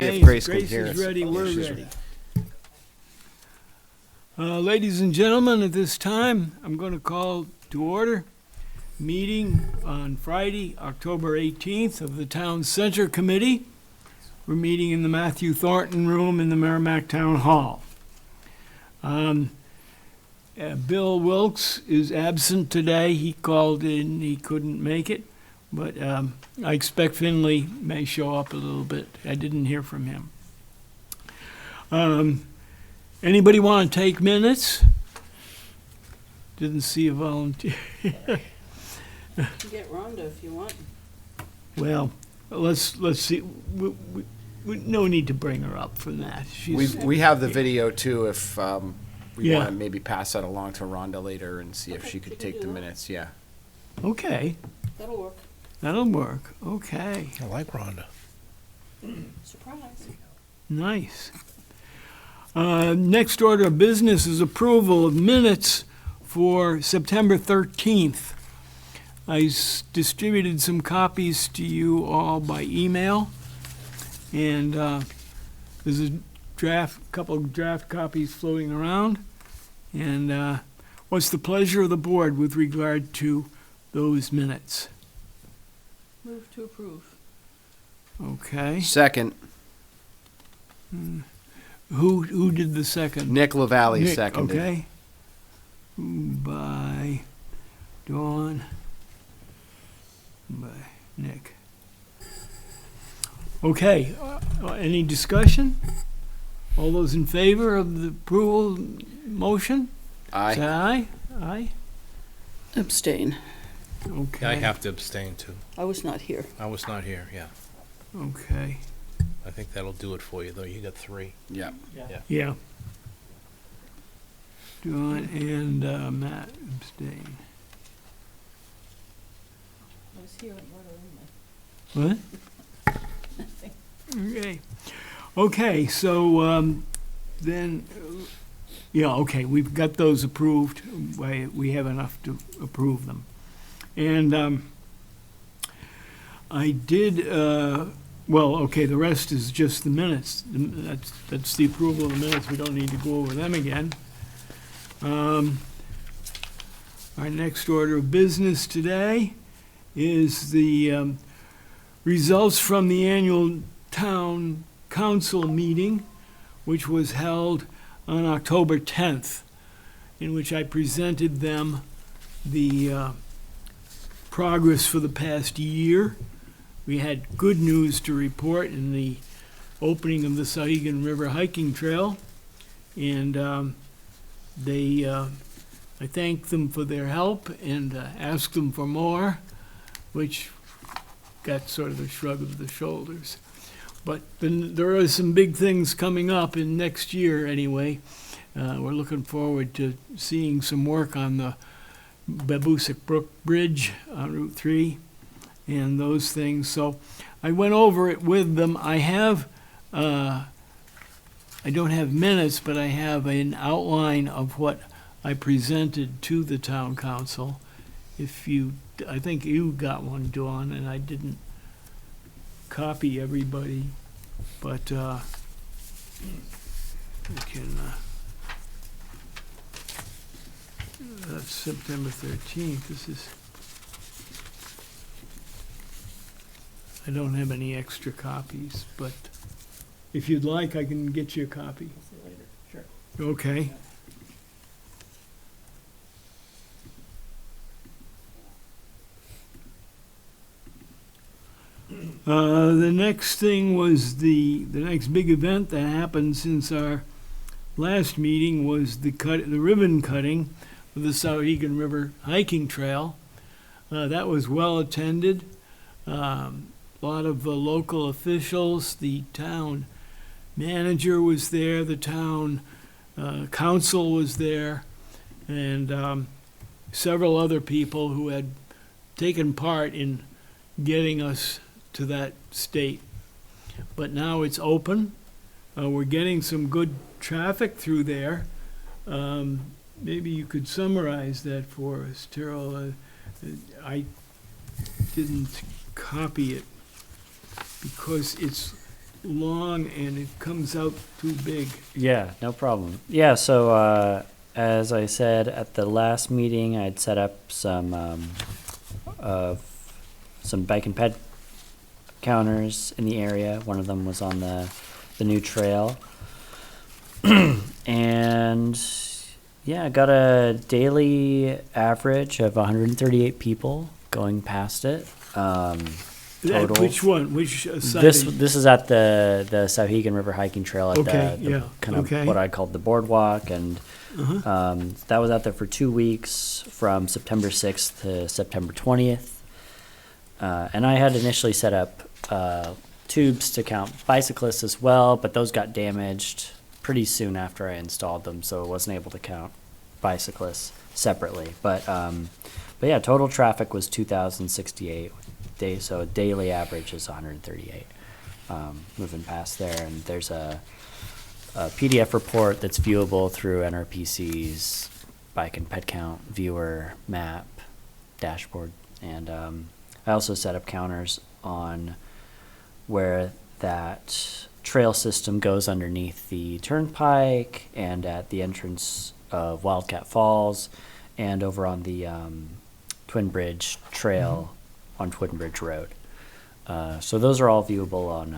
If Grace can Grace hear is us. ready, Yeah, we're she's ready. Ladies and gentlemen, at this time, I'm going to call to order meeting on Friday, October 18th of the Town Center Committee. We're meeting in the Matthew Thornton Room in the Merrimack Town Hall. Bill Wilkes is absent today. He called in, he couldn't make it, but I expect Finley may show up a little bit. I didn't hear from him. Anybody want to take minutes? Didn't see a volunteer. You get Rhonda if you want. Well, let's see. No need to bring her up for that. We have the video too, if we Yeah. want to maybe pass that along to Rhonda later and see if Okay, she could she can take do the that. minutes, yeah. Okay, That'll work. that'll work. Okay, I like Rhonda. Surprise. nice. Next order of business is approval of minutes for September 13th. I distributed some copies to you all by email, and there's a couple of draft copies floating around. And what's the pleasure of the board with regard to those minutes? Move to approve. Okay. Second, Who did the second? Nick LaValle Nick, seconded. Okay. By Dawn. By Nick. Okay, any discussion? All those in favor of the approval motion? Say Aye. aye. Aye. Abstain. Okay. Yeah, I have to abstain too. I was not here. I was not here, yeah. Okay, I think that'll do it for you, though. You got 3. Yeah. yeah. Dawn and Matt abstain. I was here and What? Okay. Okay, so then, yeah, okay, we've got those approved. We have enough to approve them. And I did, well, okay, the rest is just the minutes. That's the approval of the minutes. We don't need to go over them again. Our next order of business today is the results from the annual town council meeting, which was held on October 10th, in which I presented them the progress for the past year. We had good news to report in the opening of the Sauhegan River Hiking Trail, and I thanked them for their help and asked them for more, which got sort of a shrug of the shoulders. But then there are some big things coming up in next year anyway. We're looking forward to seeing some work on the Babusick Brook Bridge on Route 3 and those things. So I went over it with them. I have, I don't have minutes, but I have an outline of what I presented to the town council. I think you got one, Dawn, and I didn't copy everybody, but we can, that's September 13th. This is, I don't have any extra copies, but if you'd like, I can get you a copy. later. Sure. Okay. The next thing was the next big event that happened since our last meeting was the ribbon cutting of the Sauhegan River Hiking Trail. That was well attended. A lot of local officials, the town manager was there, the town council was there, and several other people who had taken part in getting us to that state. But now it's open. We're getting some good traffic through there. Maybe you could summarize that for us, Terrell. I didn't copy it because it's long and it comes out too big. Yeah, no problem. Yeah, so as I said at the last meeting, I'd set up some bike and ped counters in the area. One of them was on the new trail. And yeah, I got a daily average of 138 people going past it. Total. Which one? Which side? This is at the Sauhegan River hiking trail at Okay, the yeah, kind of okay. what I called the boardwalk, and Uh-huh. that was out there for 2 weeks from September 6th to September 20th. And I had initially set up tubes to count bicyclists as well, but those got damaged pretty soon after I installed them, so I wasn't able to count bicyclists separately. But yeah, total traffic was 2,068 days, so a daily average is 138 moving past there. And there's a PDF report that's viewable through NRPC's bike and ped count viewer map dashboard. And I also set up counters on where that trail system goes underneath the turnpike and at the entrance of Wildcat Falls and over on the Twin Bridge Trail on Twin Bridge Road. So those are all viewable on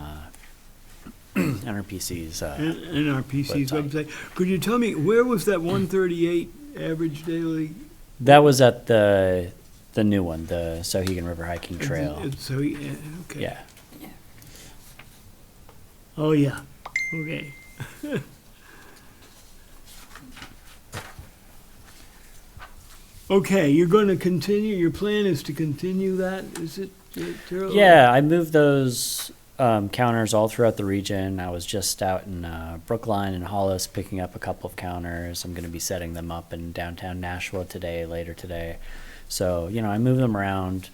NRPC's NRPC's website. website. Could you tell me, where was that 138 average daily? That was at the new one, the Sauhegan River Hiking Trail. So, yeah, okay. Yeah. Oh, yeah, okay. Okay, you're going to continue, your plan is to continue that, is it, Terrell? Yeah, I moved those counters all throughout the region. I was just out in Brookline and Hollis picking up a couple of counters. I'm going to be setting them up in downtown Nashua later today. So, I move them around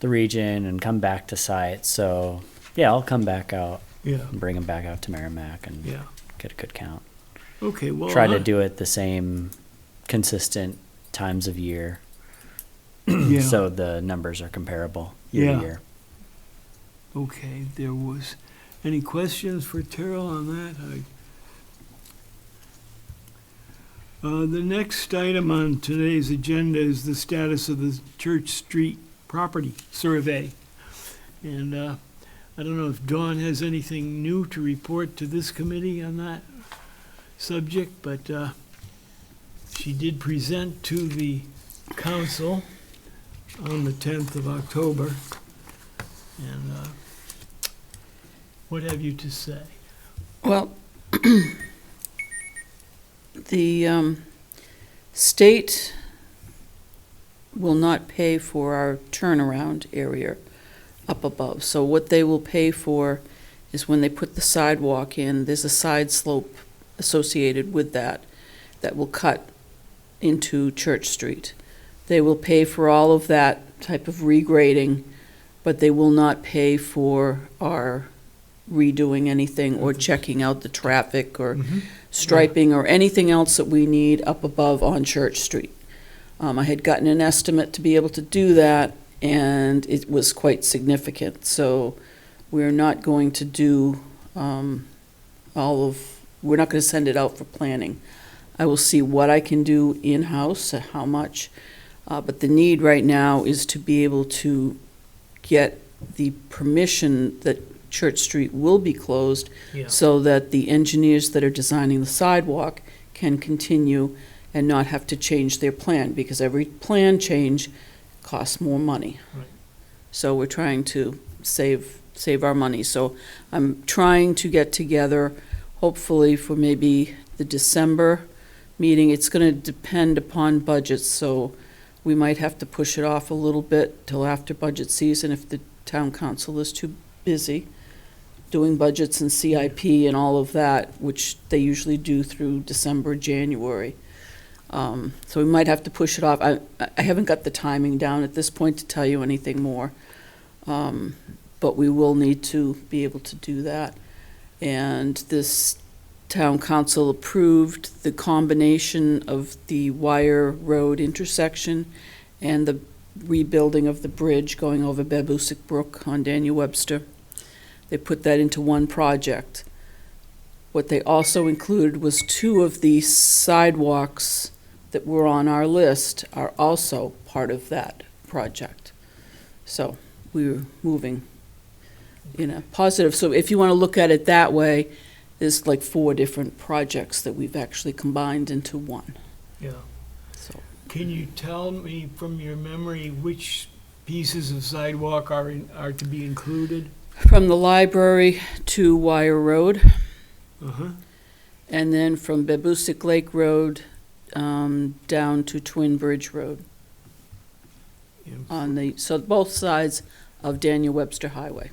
the region and come back to site. So, yeah, I'll come back out Yeah, and bring them back out to Merrimack and yeah. get a good count. Okay, well. Try to do it the same consistent times of year Yeah. so the numbers are comparable year Yeah. to year. Okay, there was, any questions for Terrell on that? The next item on today's agenda is the status of the Church Street property survey. And I don't know if Dawn has anything new to report to this committee on that subject, but she did present to the council on the 10th of October. And what have you to say? Well, the state will not pay for our turnaround area up above. So what they will pay for is when they put the sidewalk in, there's a side slope associated with that will cut into Church Street. They will pay for all of that type of regrading, but they will not pay for our redoing anything or checking out the traffic or striping or anything else that we need up above on Church Street. I had gotten an estimate to be able to do that, and it was quite significant. So we're not going to do we're not going to send it out for planning. I will see what I can do in-house, how much, but the need right now is to be able to get the permission that Church Street will be closed so that the engineers that are designing the sidewalk can continue and not have to change their plan, because every plan change costs more money. Right. So we're trying to save our money. So I'm trying to get together, hopefully for maybe the December meeting. It's going to depend upon budgets, so we might have to push it off a little bit till after budget season if the town council is too busy doing budgets and CIP and all of that, which they usually do through December, January. So we might have to push it off. I haven't got the timing down at this point to tell you anything more, but we will need to be able to do that. And this town council approved the combination of the Wire Road intersection and the rebuilding of the bridge going over Babusick Brook on Daniel Webster. They put that into one project. What they also included was 2 of the sidewalks that were on our list are also part of that project. So we're moving in a positive. So if you want to look at it that way, there's like 4 different projects that we've actually combined into one. Yeah. So Can you tell me from your memory which pieces of sidewalk are to be included? from the library to Wire Road, Uh-huh. and then from Babusick Lake Road down to Twin Bridge Road And so both sides of Daniel Webster Highway.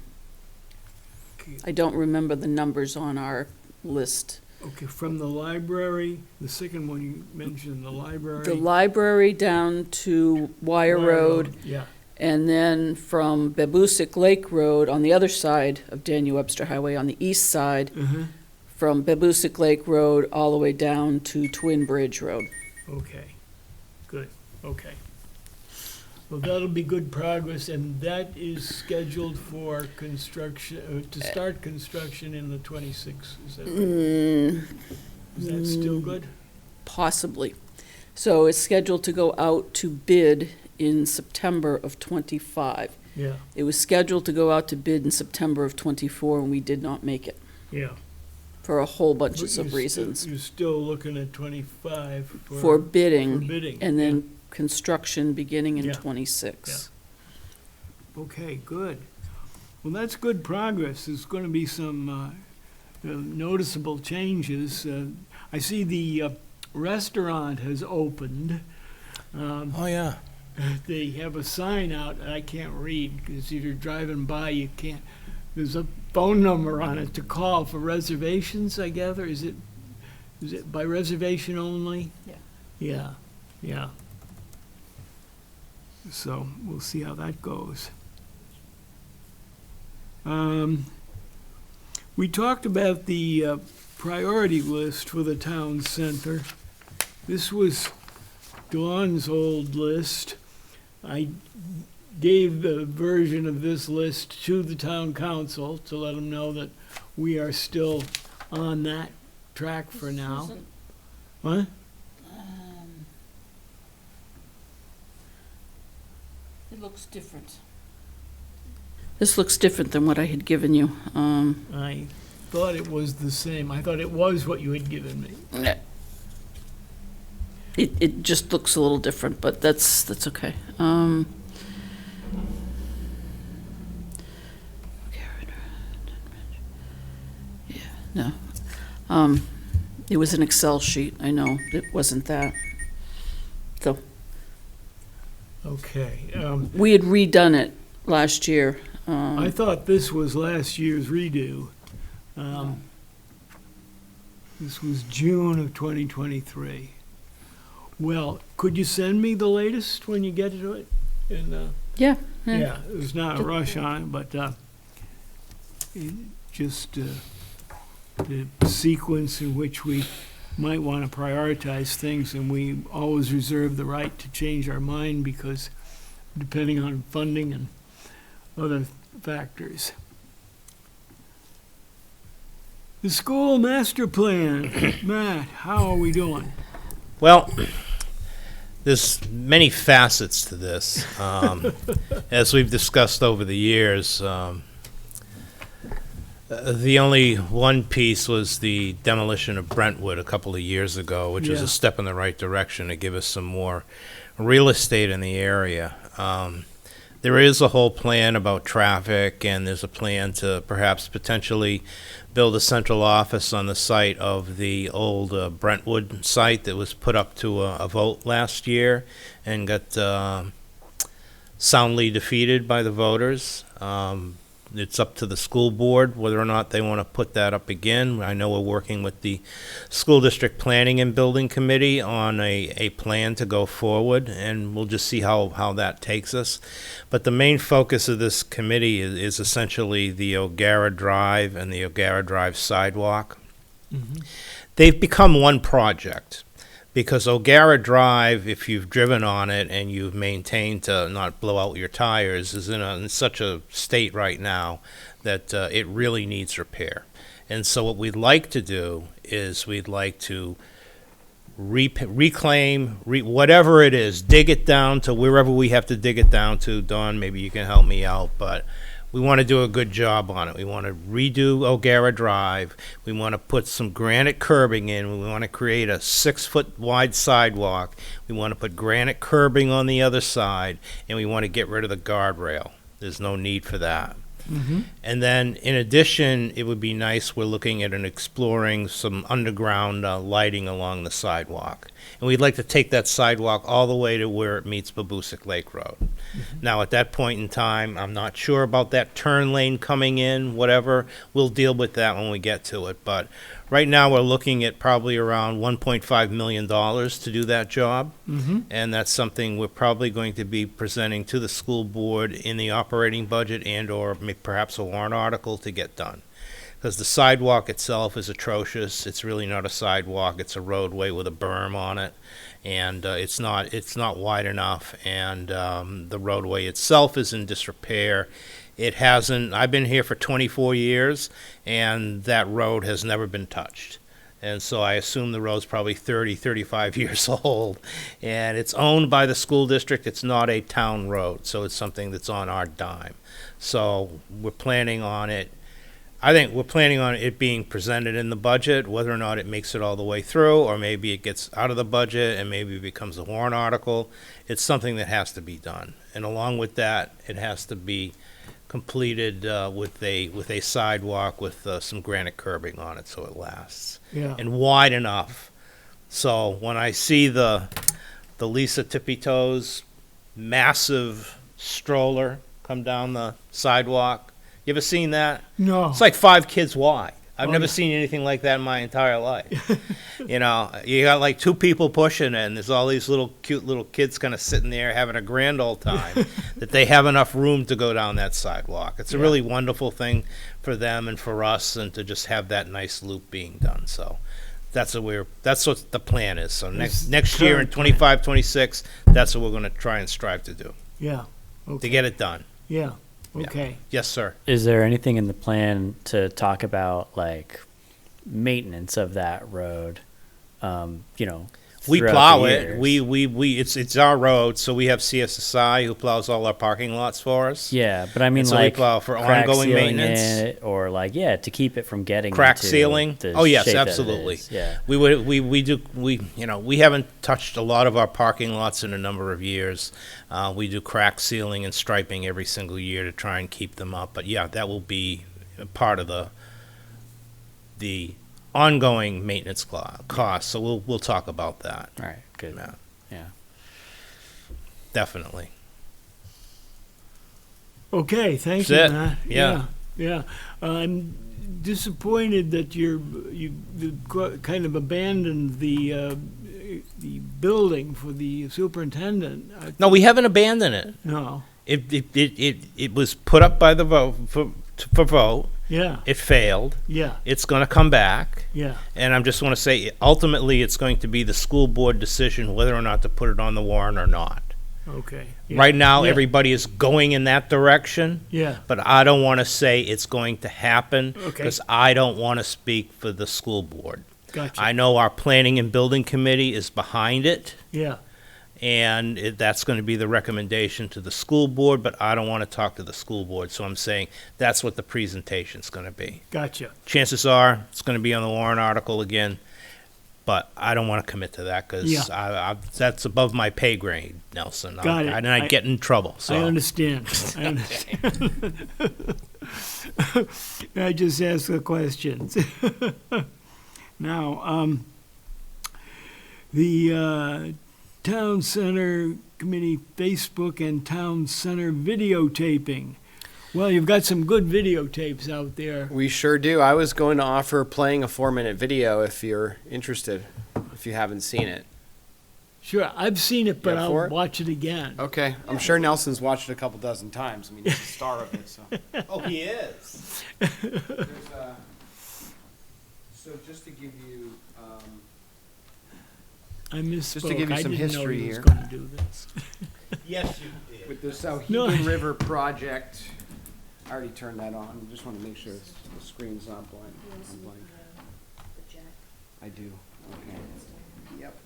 Okay. I don't remember the numbers on our list. Okay, from the library, the second one you mentioned, the library. The library down to Wire Road, Yeah, and then from Babusick Lake Road on the other side of Daniel Webster Highway, on the east side, uh-huh, from Babusick Lake Road all the way down to Twin Bridge Road. okay, good, okay. Well, that'll be good progress, and that is scheduled for construction, to start construction in the 26th, is that right? Is that still good? Possibly. So it's scheduled to go out to bid in September of '25. Yeah, It was scheduled to go out to bid in September of '24, and we did not make it yeah. for a whole bunch But of you're still- reasons. You're still looking at 25 For for bidding, bidding. and then construction beginning in Yeah. '26. Okay, good. Well, that's good progress. There's going to be some noticeable changes. I see the restaurant has opened. Oh, yeah. They have a sign out, I can't read, because if you're driving by, you can't. There's a phone number on it to call for reservations, I gather. Is it by reservation only? Yeah. Yeah, yeah. So we'll see how that goes. We talked about the priority list for the town center. This was Dawn's old list. I gave the version of this list to the town council to let them know that we are still on that track for now. What? It looks different. This looks different than what I had given you. I thought it was the same. I thought it was what you had given me. It just looks a little different, but that's okay. Yeah, no. It was an Excel sheet, I know. It wasn't that. So, Okay. we had redone it last year. I thought this was last year's redo. This was June of 2023. Well, could you send me the latest when you get to it? And, Yeah. yeah, there's not a rush on it, but just the sequence in which we might want to prioritize things, and we always reserve the right to change our mind because depending on funding and other factors. The school master plan. Matt, how are we doing? Well, there's many facets to this. As we've discussed over the years, the only one piece was the demolition of Brentwood a couple of years ago, which was Yeah. a step in the right direction to give us some more real estate in the area. There is a whole plan about traffic, and there's a plan to perhaps potentially build a central office on the site of the old Brentwood site that was put up to a vote last year and got soundly defeated by the voters. It's up to the school board whether or not they want to put that up again. I know we're working with the school district planning and building committee on a plan to go forward, and we'll just see how that takes us. But the main focus of this committee is essentially the O'Gara Drive and the O'Gara Drive sidewalk. They've become one project. Because O'Gara Drive, if you've driven on it and you've maintained to not blow out your tires, is in such a state right now that it really needs repair. And so what we'd like to do is we'd like to reclaim, whatever it is, dig it down to wherever we have to dig it down to. Dawn, maybe you can help me out, but we want to do a good job on it. We want to redo O'Gara Drive. We want to put some granite curbing in. We want to create a 6-foot wide sidewalk. We want to put granite curbing on the other side, and we want to get rid of the guardrail. There's no need for that. And then, in addition, it would be nice, we're looking at exploring some underground lighting along the sidewalk. And we'd like to take that sidewalk all the way to where it meets Babusick Lake Road. Now, at that point in time, I'm not sure about that turn lane coming in, whatever. We'll deal with that when we get to it. But right now, we're looking at probably around $1.5 million to do that job. And that's something we're probably going to be presenting to the school board in the operating budget and or perhaps a warrant article to get done. Because the sidewalk itself is atrocious. It's really not a sidewalk. It's a roadway with a berm on it. And it's not wide enough. And the roadway itself is in disrepair. It hasn't, I've been here for 24 years, and that road has never been touched. And so I assume the road's probably 30, 35 years old. And it's owned by the school district. It's not a town road, so it's something that's on our dime. So we're planning on it. I think we're planning on it being presented in the budget, whether or not it makes it all the way through, or maybe it gets out of the budget and maybe it becomes a warrant article. It's something that has to be done. And along with that, it has to be completed with a sidewalk with some granite curbing on it so it lasts. Yeah. And wide enough. So when I see the Lisa Tippy Toes massive stroller come down the sidewalk, you ever seen that? No. It's like 5 kids wide. I've Oh, never yeah. seen anything like that in my entire life. You know, you got like 2 people pushing it, and there's all these cute little kids kind of sitting there having a grand old time, that they have enough room to go down that sidewalk. It's a really wonderful thing for them and for us, and to just have that nice loop being done. So that's what the plan is. So That's next year in current 25, 26, that's what we're going to try and strive to do, Yeah. to Okay. get it done. Yeah. Okay. Yes, sir. Is there anything in the plan to talk about like maintenance of that road? You know, We throughout plow the it. years? It's our road, so we have CSSI who plows all our parking lots for us. Yeah, but I mean, And so we like plow for crack ongoing sealing maintenance. it, or like to keep it from getting Crack into sealing? the Oh, yes, shape that it absolutely. is. Yeah, We haven't touched a lot of our parking lots in a number of years. We do crack sealing and striping every single year to try and keep them up. But yeah, that will be a part of the ongoing maintenance cost. So we'll talk about that. all right, good. Yeah, Yeah. definitely. Okay. Thank That's you, it. Matt. Yeah. Yeah. I'm disappointed that you kind of abandoned the building for the superintendent. No, we haven't abandoned it. No. It was put up by the vote for vote. Yeah. It failed. Yeah. It's going to come back. Yeah. And I'm just want to say, ultimately, it's going to be the school board decision whether or not to put it on the warrant or not. Okay. Yeah. Right now, Yeah. everybody is going in that direction, Yeah. but I don't want to say it's going to happen Okay. because I don't want to speak for the school board. Gotcha. I know our planning and building committee is behind it, Yeah. and that's going to be the recommendation to the school board, but I don't want to talk to the school board, so I'm saying that's what the presentation's going to be. Gotcha. Chances are, it's going to be on the warrant article again, but I don't want to commit to that because Yeah. that's above my pay grade, Nelson. Got it. And I'd get in trouble, so. I understand. I understand. I just ask the questions. Now, the Town Center Committee Facebook and Town Center videotaping. Well, you've got some good videotapes out there. We sure do. I was going to offer playing a 4-minute video if you're interested, if you haven't seen it. Sure, I've seen it, but Yeah, for I'll it? watch it again. Okay. I'm sure Nelson's watched it a couple dozen times. I mean, he's the star of it, so. Oh, he is. So just to give you, I misspoke. Just to give you I some didn't know history he was here. going to do this. Yes, you did. with the Sauhegan No. River project, I already turned that on. Just want to make sure the screen's not blank. I do. Okay. Yep.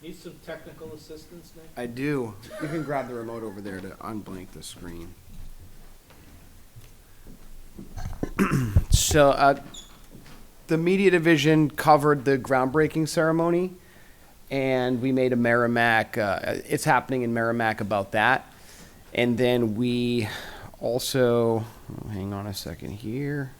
Need some technical assistance, Nick? I do. You can grab the remote over there to unblank the screen. So, the media division covered the groundbreaking ceremony, and we made a Merrimack, it's happening in Merrimack about that. And then we also, hang on a second here.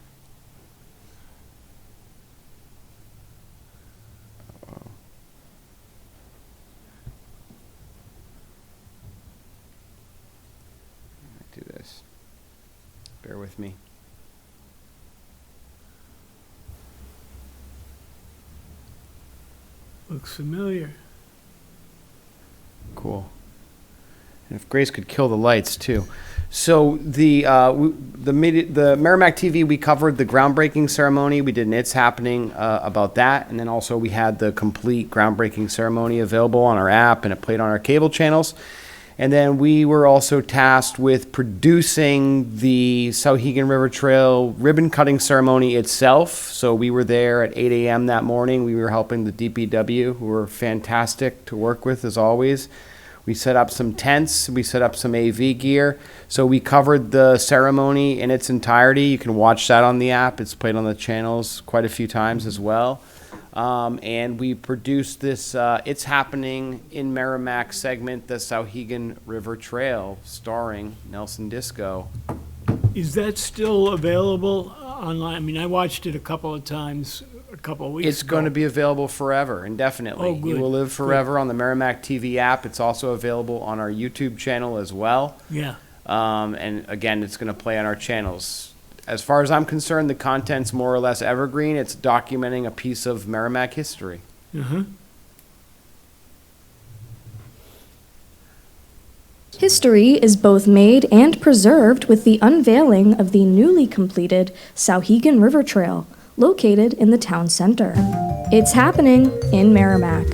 Do this. Bear with me. Looks familiar. Cool. And if Grace could kill the lights too. So the Merrimack TV, we covered the groundbreaking ceremony. We did an It's Happening about that, and then also we had the complete groundbreaking ceremony available on our app, and it played on our cable channels. And then we were also tasked with producing the Souhegan River Trail ribbon cutting ceremony itself. So we were there at 8 a.m. that morning. We were helping the DPW, who were fantastic to work with as always. We set up some tents. We set up some AV gear. So we covered the ceremony in its entirety. You can watch that on the app. It's played on the channels quite a few times as well. And we produced this It's Happening in Merrimack segment, the Souhegan River Trail, starring Nelson Disco. Is that still available online? I mean, I watched it a couple of times a couple of weeks It's ago. going to be available forever, indefinitely. Oh, good. You will live forever on the Merrimack TV app. It's also available on our YouTube channel as well. Yeah. And again, it's going to play on our channels. As far as I'm concerned, the content's more or less evergreen. It's documenting a piece of Merrimack history. Uh-huh. History is both made and preserved with the unveiling of the newly completed Souhegan River Trail, located in the town center. It's happening in Merrimack.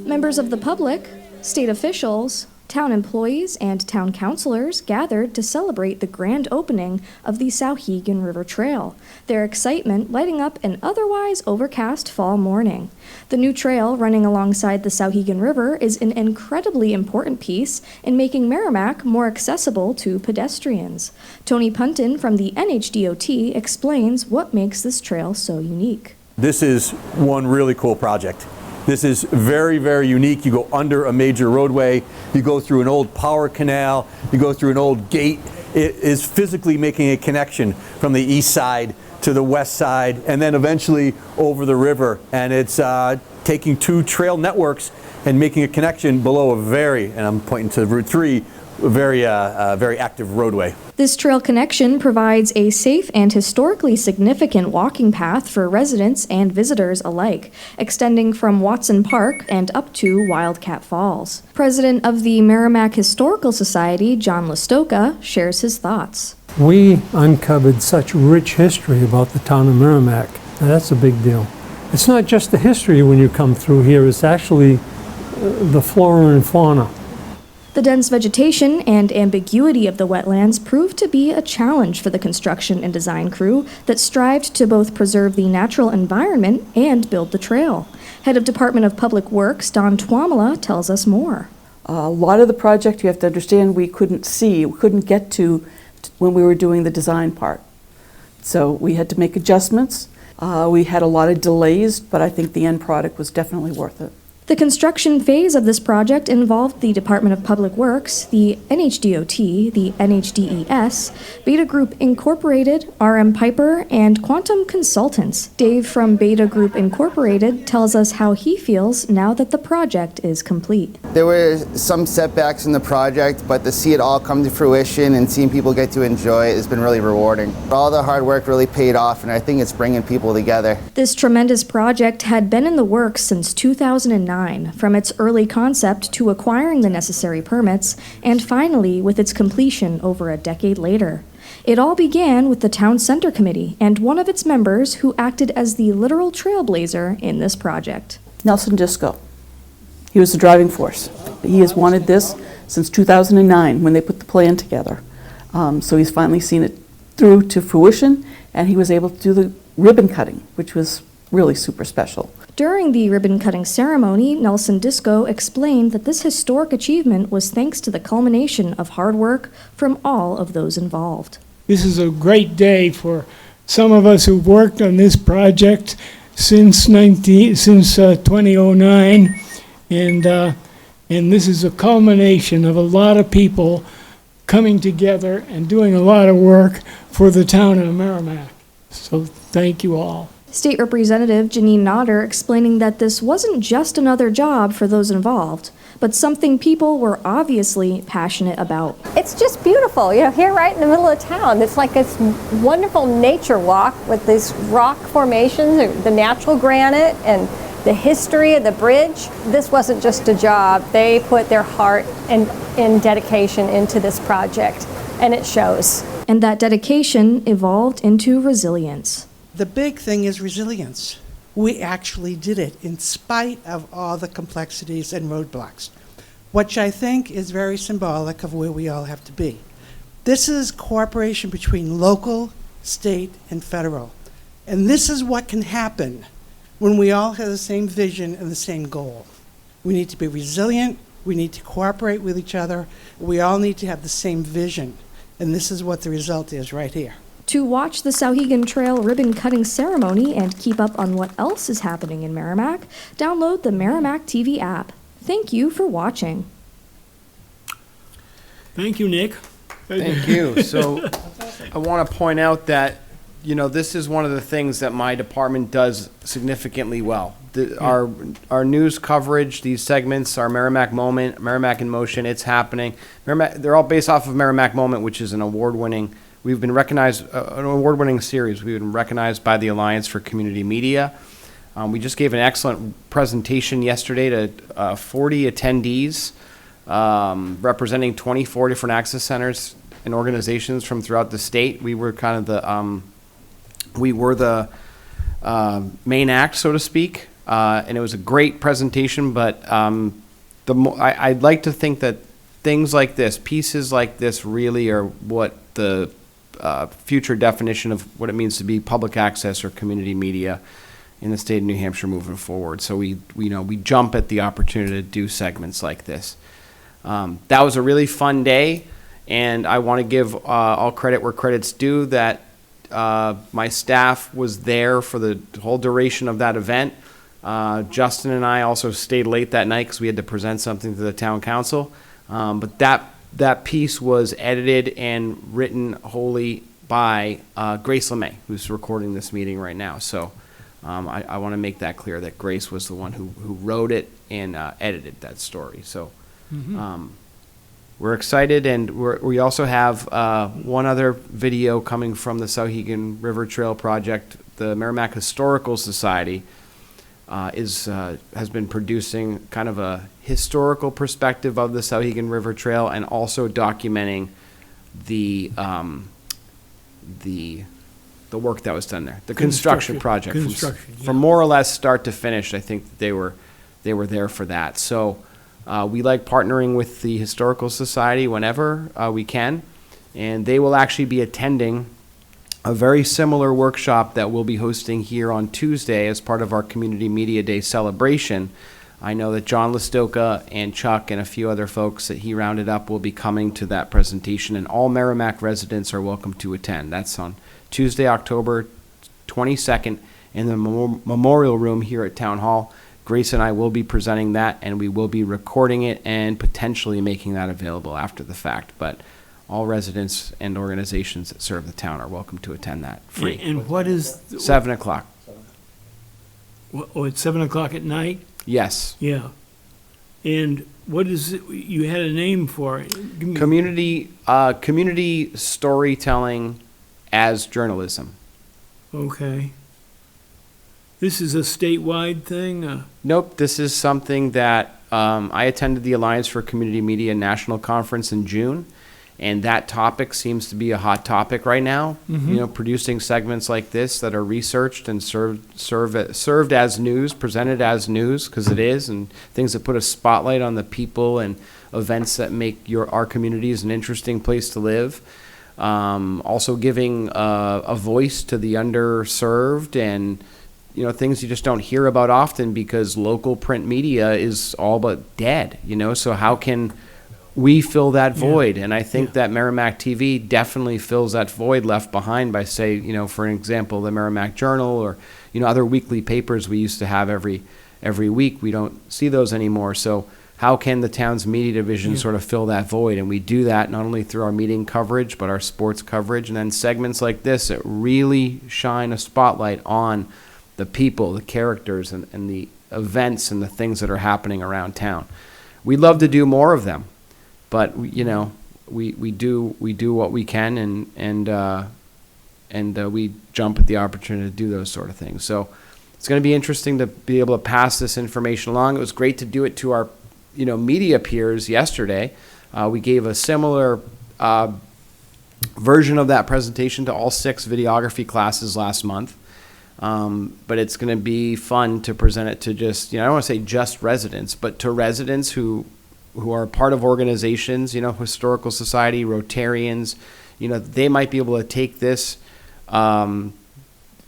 Members of the public, state officials, town employees, and town councilors gathered to celebrate the grand opening of the Souhegan River Trail, their excitement lighting up an otherwise overcast fall morning. The new trail running alongside the Souhegan River is an incredibly important piece in making Merrimack more accessible to pedestrians. Tony Punton from the NHDOT explains what makes this trail so unique. This is one really cool project. This is very, very unique. You go under a major roadway, you go through an old power canal, you go through an old gate. It is physically making a connection from the east side to the west side, and then eventually over the river. And it's taking two trail networks and making a connection below a very, and I'm pointing to Route 3, very active roadway. This trail connection provides a safe and historically significant walking path for residents and visitors alike, extending from Watson Park and up to Wildcat Falls. President of the Merrimack Historical Society, John Listoka, shares his thoughts. We uncovered such rich history about the town of Merrimack. Now, that's a big deal. It's not just the history when you come through here, it's actually the flora and fauna. The dense vegetation and ambiguity of the wetlands proved to be a challenge for the construction and design crew that strived to both preserve the natural environment and build the trail. Head of Department of Public Works, Don Twamala, tells us more. A lot of the project, you have to understand, we couldn't get to when we were doing the design part. So we had to make adjustments. We had a lot of delays, but I think the end product was definitely worth it. The construction phase of this project involved the Department of Public Works, the NHDOT, the NHDES, Beta Group Incorporated, RM Piper, and Quantum Consultants. Dave from Beta Group Incorporated tells us how he feels now that the project is complete. There were some setbacks in the project, but to see it all come to fruition and seeing people get to enjoy it has been really rewarding. All the hard work really paid off, and I think it's bringing people together. This tremendous project had been in the works since 2009. From its early concept to acquiring the necessary permits, and finally with its completion over a decade later. It all began with the Town Center Committee and one of its members who acted as the literal trailblazer in this project. Nelson Disco. He was the driving force. He has wanted this since 2009 when they put the plan together. So he's finally seen it through to fruition, and he was able to do the ribbon cutting, which was really super special. During the ribbon-cutting ceremony, Nelson Disco explained that this historic achievement was thanks to the culmination of hard work from all of those involved. This is a great day for some of us who've worked on this project since 2009, and this is a culmination of a lot of people coming together and doing a lot of work for the town of Merrimack. So thank you all. State Representative Janine Nodder explaining that this wasn't just another job for those involved, but something people were obviously passionate about. It's just beautiful, here right in the middle of town. It's like this wonderful nature walk with these rock formations, the natural granite, and the history of the bridge. This wasn't just a job. They put their heart and dedication into this project, and it shows. And that dedication evolved into resilience. The big thing is resilience. We actually did it in spite of all the complexities and roadblocks, which I think is very symbolic of where we all have to be. This is cooperation between local, state, and federal. And this is what can happen when we all have the same vision and the same goal. We need to be resilient, we need to cooperate with each other, we all need to have the same vision. And this is what the result is right here. To watch the Souhegan Trail ribbon-cutting ceremony and keep up on what else is happening in Merrimack, download the Merrimack TV app. Thank you for watching. Thank you, Nick. Thank you. So I want to point out that, this is one of the things that my department does significantly well. Our news coverage, these segments, our Merrimack Moment, Merrimack in Motion, it's happening. They're all based off of Merrimack Moment, which is an award-winning. We've been recognized, an award-winning series. We've been recognized by the Alliance for Community Media. We just gave an excellent presentation yesterday to 40 attendees, representing 24 different access centers and organizations from throughout the state. We were kind of the main act, so to speak, and it was a great presentation. But I'd like to think that things like this, pieces like this, really are what the future definition of what it means to be public access or community media in the state of New Hampshire moving forward. So we jump at the opportunity to do segments like this. That was a really fun day, and I want to give all credit where credit's due that my staff was there for the whole duration of that event. Justin and I also stayed late that night because we had to present something to the town council. But that piece was edited and written wholly by Grace LeMay, who's recording this meeting right now. So I want to make that clear that Grace was the one who wrote it and edited that story. So we're excited, and we also have one other video coming from the Souhegan River Trail Project. The Merrimack Historical Society has been producing kind of a historical perspective of the Souhegan River Trail, and also documenting the work that was done there, the construction project, from more or less start to finish. I think they were there for that. So we like partnering with the Historical Society whenever we can, and they will actually be attending a very similar workshop that we'll be hosting here on Tuesday as part of our Community Media Day celebration. I know that John Listoka and Chuck and a few other folks that he rounded up will be coming to that presentation, and all Merrimack residents are welcome to attend. That's on Tuesday, October 22nd in the Memorial Room here at Town Hall. Grace and I will be presenting that, and we will be recording it and potentially making that available after the fact. But all residents and organizations that serve the town are welcome to attend that free. And what is 7 o'clock? Oh, it's 7 o'clock at night? Yes. Yeah. And what is it, you had a name for it? Community storytelling as journalism. Okay. This is a statewide thing? Nope, this is something that I attended the Alliance for Community Media National Conference in June, And that topic seems to be a hot topic right now. You know, producing segments like this that are researched and served as news, presented as news, because it is, and things that put a spotlight on the people and events that make our communities an interesting place to live. Also giving a voice to the underserved and, you know, things you just don't hear about often because local print media is all but dead, you know. So how can we fill that void? And I think that Merrimack TV definitely fills that void left behind by, say, you know, for example, the Merrimack Journal or, you know, other weekly papers we used to have every week. We don't see those anymore. So how can the town's media division sort of fill that void? And we do that not only through our meeting coverage, but our sports coverage, and then segments like this that really shine a spotlight on the people, the characters, and the events and the things that are happening around town. We'd love to do more of them. But you know, we do what we can, and we jump at the opportunity to do those sort of things. So it's going to be interesting to be able to pass this information along. It was great to do it to our, you know, media peers yesterday. We gave a similar version of that presentation to all 6 videography classes last month. But it's going to be fun to present it to just, you know, I don't want to say just residents, but to residents who are part of organizations, you know, Historical Society, Rotarians, you know, they might be able to take this,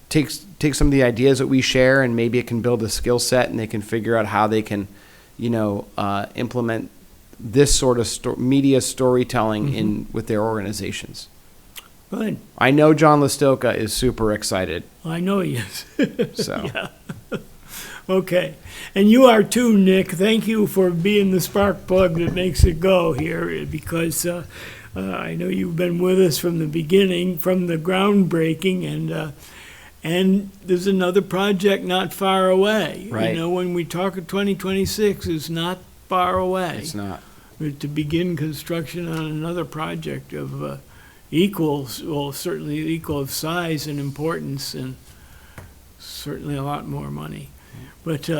take some of the ideas that we share, and maybe it can build a skill set, and they can figure out how they can, you know, implement this sort of media storytelling in with their organizations. Good. I know John Listoka is super excited. I know he is. So. Yeah. Okay. And you are too, Nick. Thank you for being the spark plug that makes it go here, because I know you've been with us from the beginning, from the groundbreaking, and there's another project not far away. Right. You know, when we talk of 2026, it's not far away. It's not. To begin construction on another project of certainly equal of size and importance, and certainly a lot more money. But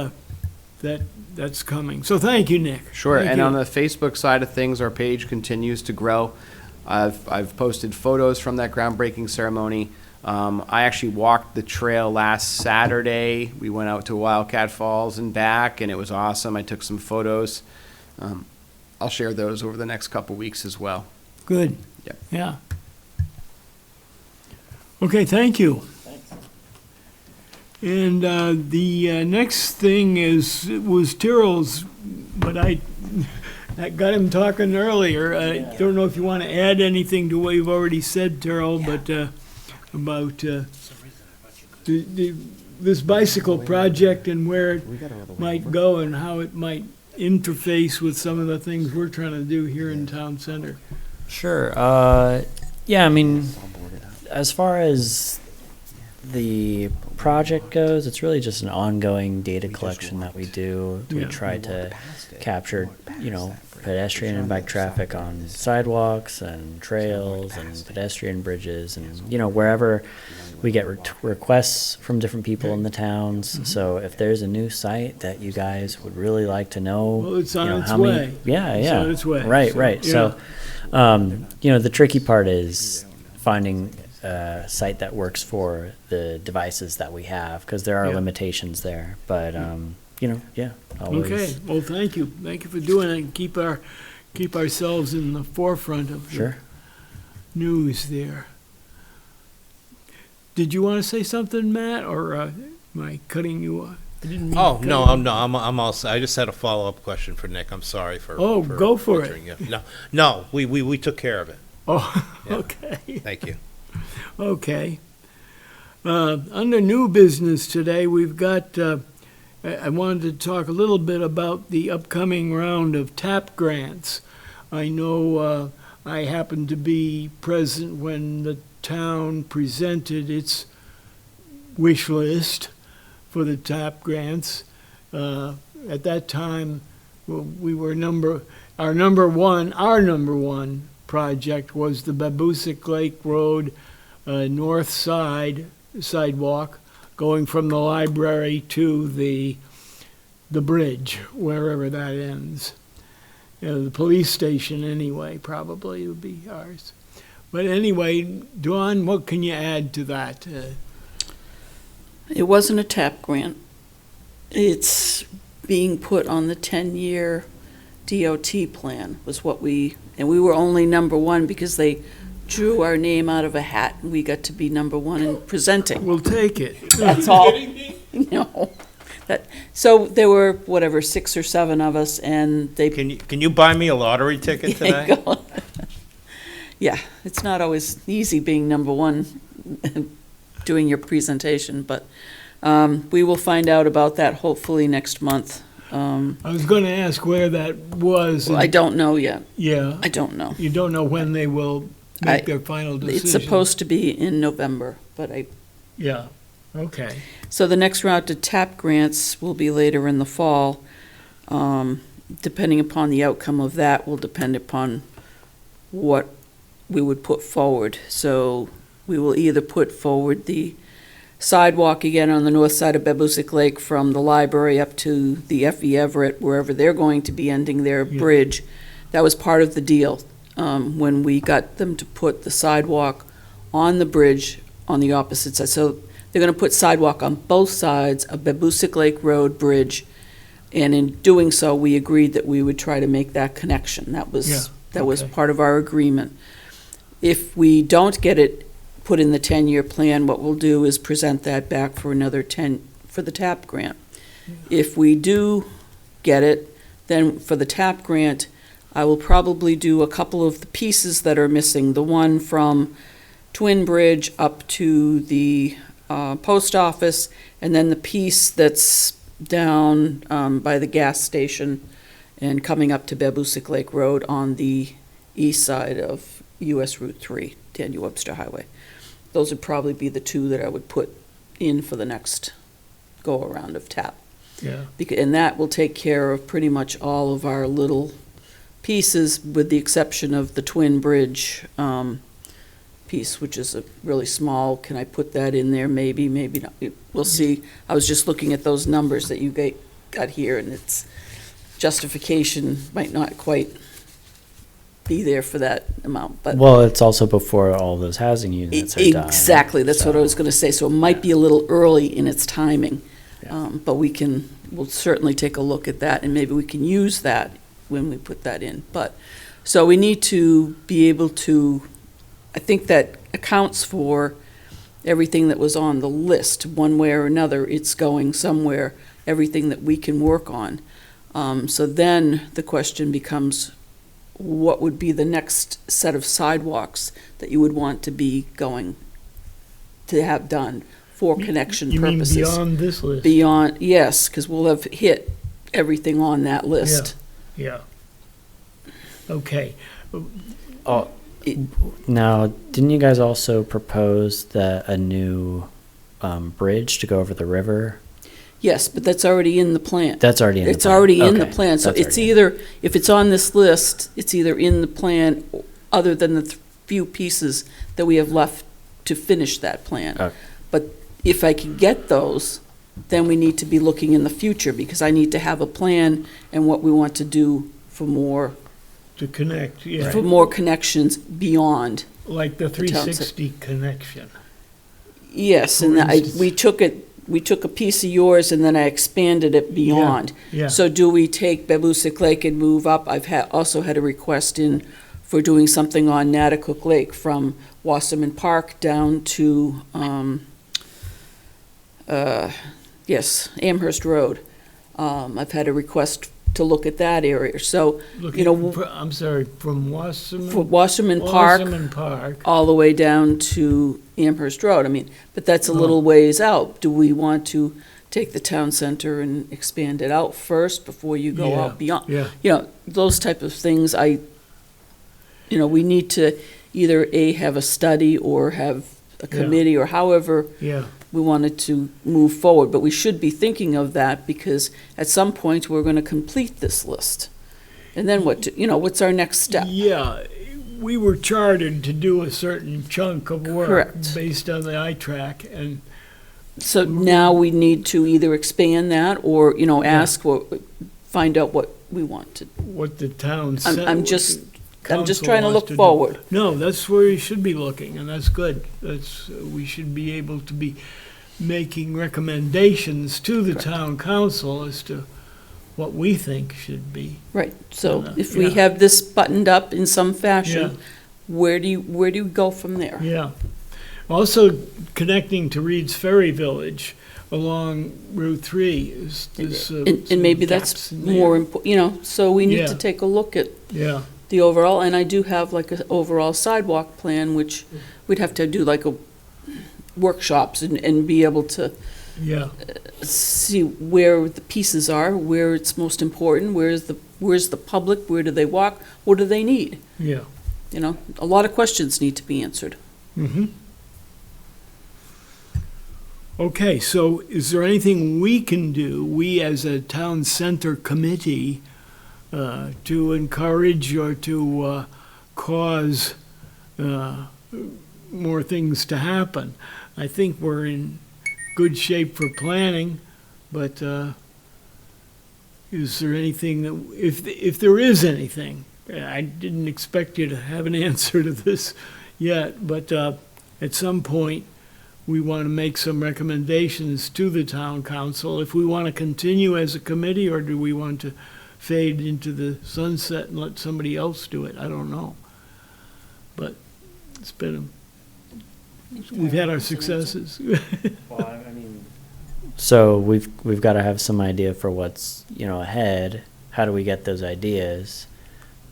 that's coming. So thank you, Nick. Sure. Thank and you. on the Facebook side of things, our page continues to grow. I've posted photos from that groundbreaking ceremony. I actually walked the trail last Saturday. We went out to Wildcat Falls and back, and it was awesome. I took some photos. I'll share those over the next couple weeks as well. Good. Yep. Yeah. Okay, thank you. And the next thing was Tyrrell's, but I got him talking earlier. I don't know if you want to add anything to what you've already said, Tyrrell, but about this bicycle project and where it might go and how it might interface with some of the things we're trying to do here in Town Center. Sure. Yeah, I mean, as far as the project goes, it's really just an ongoing data collection that we do. We try to capture, you know, pedestrian and bike traffic on sidewalks and trails and pedestrian bridges and, you know, wherever we get requests from different people in the towns. So if there's a new site that you guys would really like to know, Well, it's on you know, its how way. many, yeah, It's yeah, on its way. right, So, right. yeah. So, you know, the tricky part is finding a site that works for the devices that we have, because there are Yeah. limitations there. But you know, yeah, always. Okay, well, thank you. Thank you for doing it, and keep ourselves in the forefront of the Sure. news there. Did you want to say something, Matt, or am I cutting you off? I didn't mean to Oh, cut no, you off. I'm all set. I just had a follow-up question for Nick. I'm sorry for. Oh, go for it. entering you. No, we took care of it. Oh, Yeah. okay. Thank you. Okay. Under new business today, we've got, I wanted to talk a little bit about the upcoming round of TAP grants. I know I happened to be present when the town presented its wish list for the TAP grants. At that time, we were our number one project was the Babusick Lake Road north side sidewalk going from the library to the bridge, wherever that ends. the police station anyway, probably would be ours. But anyway, Dawn, what can you add to that? It wasn't a TAP grant. It's being put on the 10-year DOT plan was what and we were only number one because they drew our name out of a hat and we got to be number one in presenting. We'll take it. That's all. No. So there were, 6 or 7 of us, and they... Can you buy me a lottery ticket today? Yeah, it's not always easy being number one doing your presentation, but we will find out about that hopefully next month. I was going to ask where that was. I don't know yet. Yeah. I don't know. You don't know when they will make their final decision? It's supposed to be in November, but Yeah, okay. So the next round of TAP grants will be later in the fall. Depending upon the outcome of that will depend upon what we would put forward. So we will either put forward the sidewalk again on the north side of Babusick Lake from the library up to the F.E. Everett, wherever they're going to be ending their bridge. That was part of the deal when we got them to put the sidewalk on the bridge on the opposite side. So they're going to put sidewalk on both sides of Babusick Lake Road Bridge, and in doing so, we agreed that we would try to make that connection. That was part of our agreement. If we don't get it put in the 10-year plan, what we'll do is present that back for another 10 for the TAP grant. If we do get it, then for the TAP grant, I will probably do a couple of the pieces that are missing. The one from Twin Bridge up to the post office, and then the piece that's down by the gas station and coming up to Babusick Lake Road on the east side of US Route 3, Daniel Webster Highway. Those would probably be the two that I would put in for the next go-around of TAP. Yeah. And that will take care of pretty much all of our little pieces, with the exception of the Twin Bridge piece, which is a really small. Can I put that in there? Maybe, maybe not. We'll see. I was just looking at those numbers that you got here, and its justification might not quite be there for that amount. But Well, it's also before all those housing units are done. exactly, that's what I was going to say. So it might be a little early in its timing, but we'll certainly take a look at that, and maybe we can use that when we put that in. But so we need to be able to. I think that accounts for everything that was on the list, one way or another. It's going somewhere. Everything that we can work on. So then the question becomes, what would be the next set of sidewalks that you would want to be going to have done for connection purposes? You mean beyond this list? Beyond, yes, because we'll have hit everything on that list. Yeah. Okay. Oh, now, didn't you guys also propose a new bridge to go over the river? Yes, but that's already in the plan. That's already in the plan. It's already in the Okay, plan, so that's it's already either, if it's on this list, it's either in the plan, other than the few pieces that we have left to finish that plan. Okay. But if I can get those, then we need to be looking in the future, because I need to have a plan and what we want to do for more, To connect, yeah. for more connections beyond. Like the town 360 connection. Yes, For and instance. we took a piece of yours and then I expanded it beyond. Yeah. So do we take Babusick Lake and move up? I've also had a request in for doing something on Natticook Lake from Wasserman Park down to, Amherst Road. I've had a request to look at that area. So, I'm sorry, from Wasserman? for Wasserman Park, Wasserman Park. all the way down to Amherst Road. I mean, but that's a little ways out. Do we want to take the town center and expand it out first before you go out beyond? Yeah. Those type of things, we need to either have a study or have a committee or however Yeah. we wanted to move forward. But we should be thinking of that, because at some point we're going to complete this list. And then what's our next step? Yeah, we were chartered to do a certain chunk of work. Correct. Based on the I-track, and So now we need to either expand that or, find out what we want to. what the town I'm said. I'm just council trying to wants look do. forward. No, that's where you should be looking, and that's good. We should be able to be making recommendations to the town council as to what we think should be. Right, so if we Yeah. have this buttoned up in some Yeah. fashion, where do you go from there? Yeah. Also, connecting to Reed's Ferry Village along Route 3 is, And some maybe gaps that's in there. more important, so we need Yeah. to take a look at Yeah, the overall, and I do have like an overall sidewalk plan, which we'd have to do like a workshops and be able to yeah, see where the pieces are, where it's most important, where's the public, where do they walk, what do they need? yeah. You know, a lot of questions need to be answered. Mm-hmm. Okay, so is there anything we can do, we as a town center committee, to encourage or to cause more things to happen? I think we're in good shape for planning, but is there anything that, if there is anything, I didn't expect you to have an answer to this yet, but at some point, we want to make some recommendations to the town council. If we want to continue as a committee, or do we want to fade into the sunset and let somebody else do it? I don't know. But it's been, we've had our successes. So we've got to have some idea for what's, ahead. How do we get those ideas?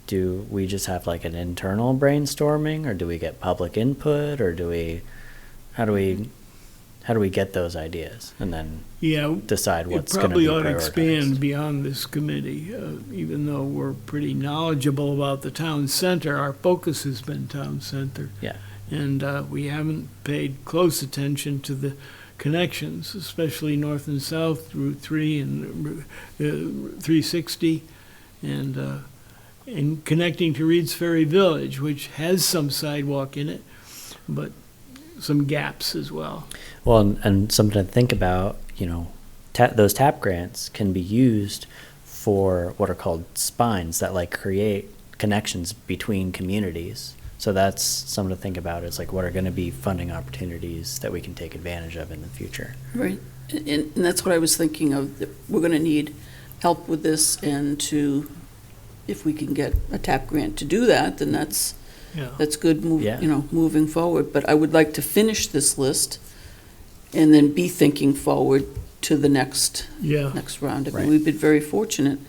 Do we just have like an internal brainstorming, or do we get public input, or how do we get those ideas and then Yeah, decide it what's going to be probably ought to prioritized? expand beyond this committee, even though we're pretty knowledgeable about the town center. Our focus has been town center. Yeah. And we haven't paid close attention to the connections, especially north and south, Route 3 and 360, and connecting to Reed's Ferry Village, which has some sidewalk in it, but some gaps as well. Well, and something to think about, those TAP grants can be used for what are called spines that like create connections between communities. So that's something to think about, is like what are going to be funding opportunities that we can take advantage of in the future. Right, and that's what I was thinking of, that we're gonna need help with this, and if we can get a TAP grant to do that, then that's Yeah. good, Yeah. moving forward. But I would like to finish this list and then be thinking forward to the next Yeah. round. I mean, Right. we've been very fortunate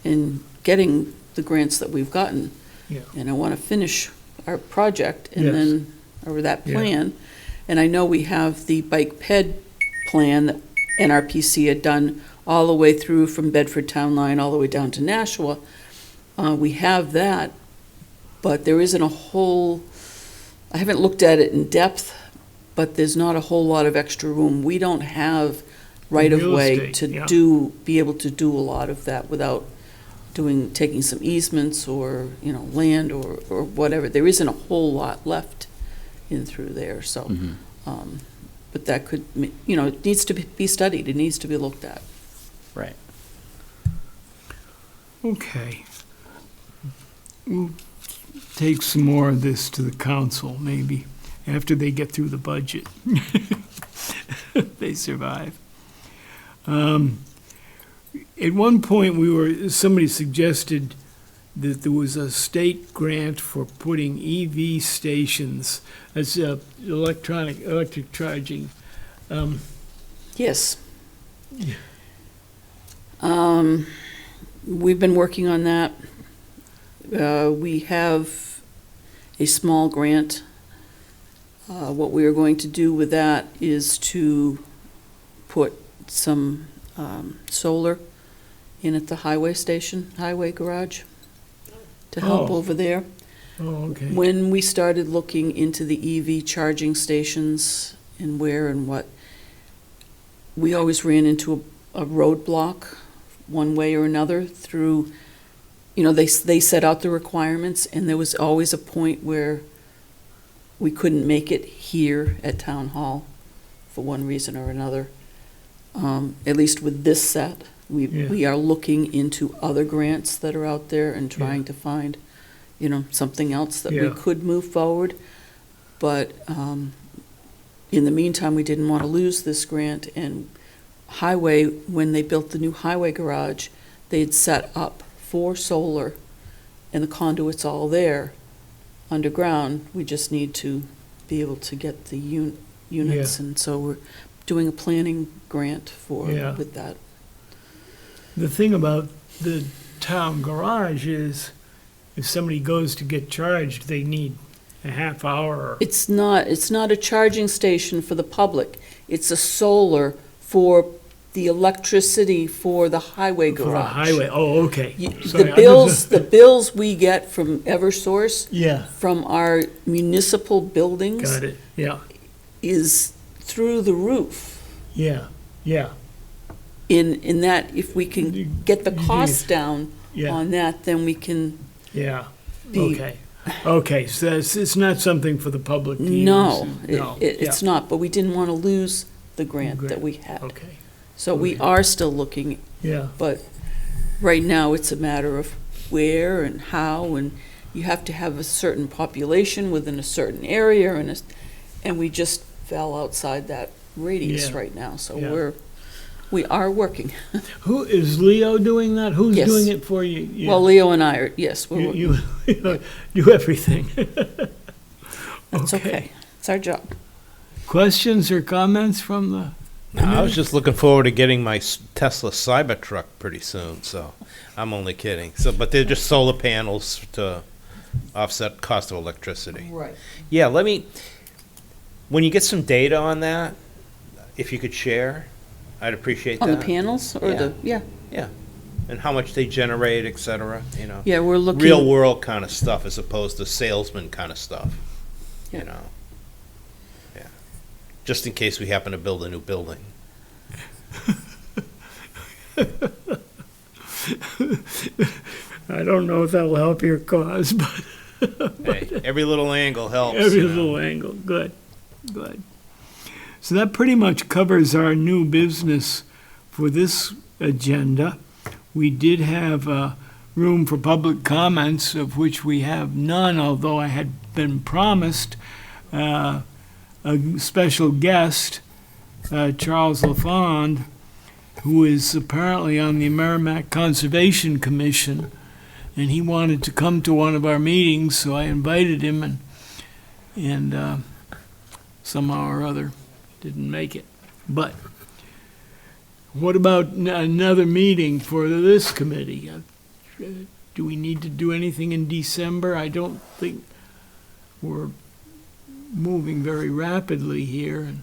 in getting the grants that we've gotten. Yeah. And I want to finish our project and Yes. then, or that Yeah. plan. And I know we have the bike ped plan that NRPC had done all the way through from Bedford Town Line all the way down to Nashua. We have that, but there isn't a whole, I haven't looked at it in depth, but there's not a whole lot of extra room. We don't have right of Real way estate, to yeah. be able to do a lot of that without taking some easements or, land or whatever. There isn't a whole lot left in through there, so. Mm-hmm. But that could, it needs to be studied, it needs to be looked at. Right. Okay. We'll take some more of this to the council, maybe, after they get through the budget. If they survive. At one point, somebody suggested that there was a state grant for putting EV stations, as electric charging. Yes. We've been working on that. We have a small grant. What we are going to do with that is to put some solar in at the highway station, highway garage, to help Oh. over there. Oh, okay. When we started looking into the EV charging stations and where and what, we always ran into a roadblock one way or another through, they set out the requirements, and there was always a point where we couldn't make it here at Town Hall for one reason or another, at least with this set. Yeah. are looking into other grants that are out there and trying to find, something else that we Yeah. could move forward. But in the meantime, we didn't want to lose this grant. And highway, when they built the new highway garage, they'd set up for solar, and the conduit's all there underground. We just need to be able to get the units, and so we're doing a planning grant Yeah. with that. The thing about the town garage is, if somebody goes to get charged, they need a half hour. Or, It's not a charging station for the public. It's a solar for the electricity for the highway garage. for a highway. Oh, okay. Sorry, The bills we get from Eversource, Yeah, from our municipal buildings, got it. Yeah, is through the roof. yeah, yeah, In that, if we can get the costs down yeah, on that, then we can yeah. be. Okay, okay. So it's not something for the public to use. No, No, it's not, but we didn't want to lose the grant that we had. Okay, So we okay. are still looking, yeah, but right now it's a matter of where and how, and you have to have a certain population within a certain area, and we just fell outside that radius Yeah. right now, so Yeah. we are working. Who is Leo doing that? Who's Yes. doing it for you? Yeah. Well, Leo and I are, yes, we're you, working. you do everything. That's okay. It's our job. Questions or comments from the? I was just looking forward to getting my Tesla Cybertruck pretty soon, so I'm only kidding. So, but they're just solar panels to offset cost of electricity. Right. Yeah, when you get some data on that, if you could share, I'd appreciate that. On the panels, or Yeah. And how much they generate, et cetera, Yeah, we're looking. real world kind of stuff as opposed to salesman kind of stuff, Yeah. Yeah. Just in case we happen to build a new building. I don't know if that'll help your cause, but Hey, every little angle helps. every you know. little angle, good, good. So that pretty much covers our new business for this agenda. We did have room for public comments, of which we have none, although I had been promised a special guest, Charles LaFond, who is apparently on the Merrimack Conservation Commission, and he wanted to come to one of our meetings, so I invited him, and somehow or other didn't make it. But what about another meeting for this committee? Do we need to do anything in December? I don't think we're moving very rapidly here, and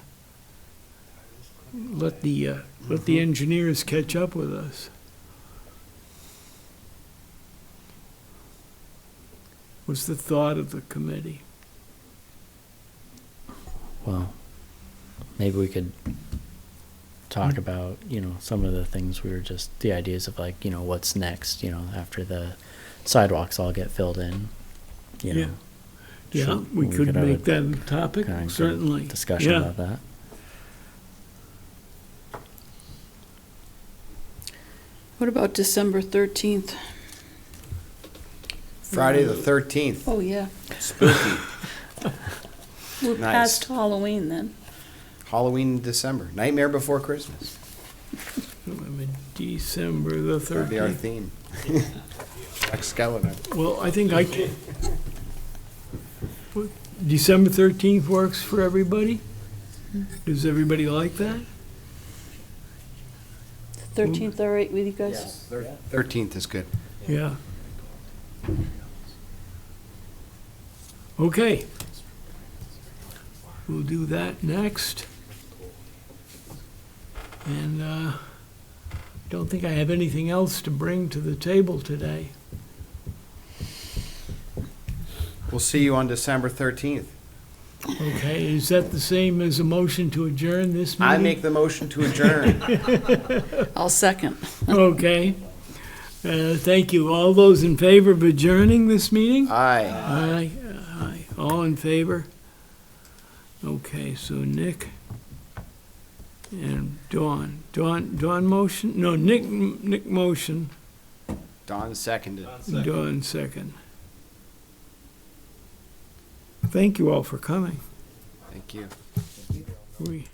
let the engineers catch up with us. What's the thought of the committee? Well, maybe we could talk about, some of the things the ideas of like, what's next, after the sidewalks all get filled in, Yeah. Yeah, Sure, we we could could have make a that a topic, kind of certainly. discussion Yeah. about that. What about December 13th? Friday the 13th. Oh, yeah. Spooky. We're Nice. past Halloween then. Halloween in December. Nightmare Before Christmas. December the That'd be our 13th. theme. Skeleton. Well, I think I can. December 13th works for everybody? Does everybody like that? 13th, all right with you guys? 13th is good. Yeah. Okay. We'll do that next. And don't think I have anything else to bring to the table today. We'll see you on December 13th. Okay, is that the same as a motion to adjourn this meeting? I make the motion to adjourn. I'll second. Okay. Thank you. All those in favor of adjourning this meeting? Aye. Aye, aye. All in favor? Okay, so Nick And Dawn motion, no, Nick motion, Don seconded. Dawn second. Thank you all for coming. Thank you. We